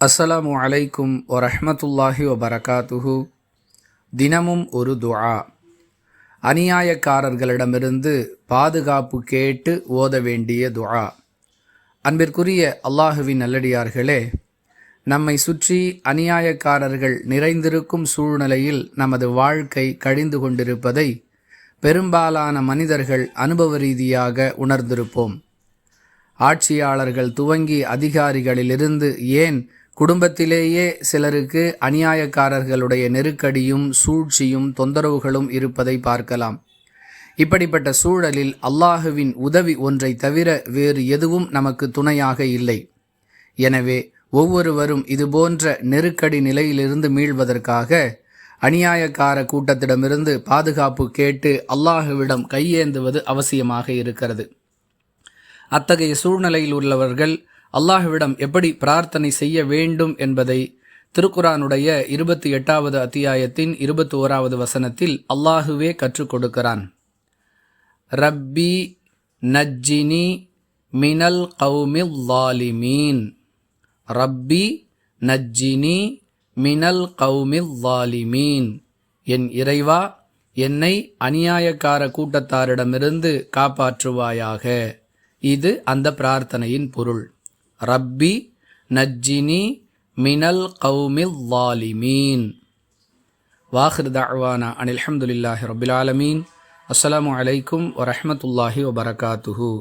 அஸ்ஸலாமு அலைக்கும் வரஹ்மத்துல்லாஹி வபரகாத்துஹு. தினமும் ஒரு துஆ. அநியாயக்காரர்களிடமிருந்து பாதுகாப்பு கேட்டு ஓத வேண்டிய துஆ. அன்பிற்குரிய அல்லாஹுவின் நல்லடியார்களே, நம்மை சுற்றி அநியாயக்காரர்கள் நிறைந்திருக்கும் சூழ்நிலையில் நமது வாழ்க்கை கழிந்து கொண்டிருப்பதை பெரும்பாலான மனிதர்கள் அனுபவ ரீதியாக உணர்ந்திருப்போம். ஆட்சியாளர்கள் துவங்கி அதிகாரிகளிலிருந்து ஏன் குடும்பத்திலேயே சிலருக்கு அநியாயக்காரர்களுடைய நெருக்கடியும் சூழ்ச்சியும் தொந்தரவுகளும் இருப்பதை பார்க்கலாம். இப்படிப்பட்ட சூழலில் அல்லாஹுவின் உதவி ஒன்றை தவிர வேறு எதுவும் நமக்கு துணையாக இல்லை. எனவே ஒவ்வொருவரும் இதுபோன்ற நெருக்கடி நிலையிலிருந்து மீள்வதற்காக அநியாயக்கார கூட்டத்திடமிருந்து பாதுகாப்பு கேட்டு அல்லாஹுவிடம் கையேந்துவது அவசியமாக இருக்கிறது. அத்தகைய சூழ்நிலையில் உள்ளவர்கள் அல்லாஹுவிடம் எப்படி பிரார்த்தனை செய்ய வேண்டும் என்பதை திருக்குரானுடைய 28வது அத்தியாயத்தின் 21வது வசனத்தில் அல்லாஹுவே கற்றுக் கொடுக்கிறான். ரப்பி நஜ்ஜினி மினல் கௌமில் ஸாலிமீன். ரப்பி நஜ்ஜினி மினல் கௌமில் ஸாலிமீன். என் இறைவா, என்னை அநியாயக்கார கூட்டத்தாரிடமிருந்து காப்பாற்றுவாயாக. இது அந்த பிரார்த்தனையின் பொருள். ரப்பி நஜ்ஜினி மினல் கௌமில் ஸாலிமீன். வாஹிர் தஅவானா அனில் ஹம்துலில்லாஹி ரப்பில் ஆலமீன். அஸ்ஸலாமு அலைக்கும் வரஹ்மத்துல்லாஹி வபரகாத்துஹு.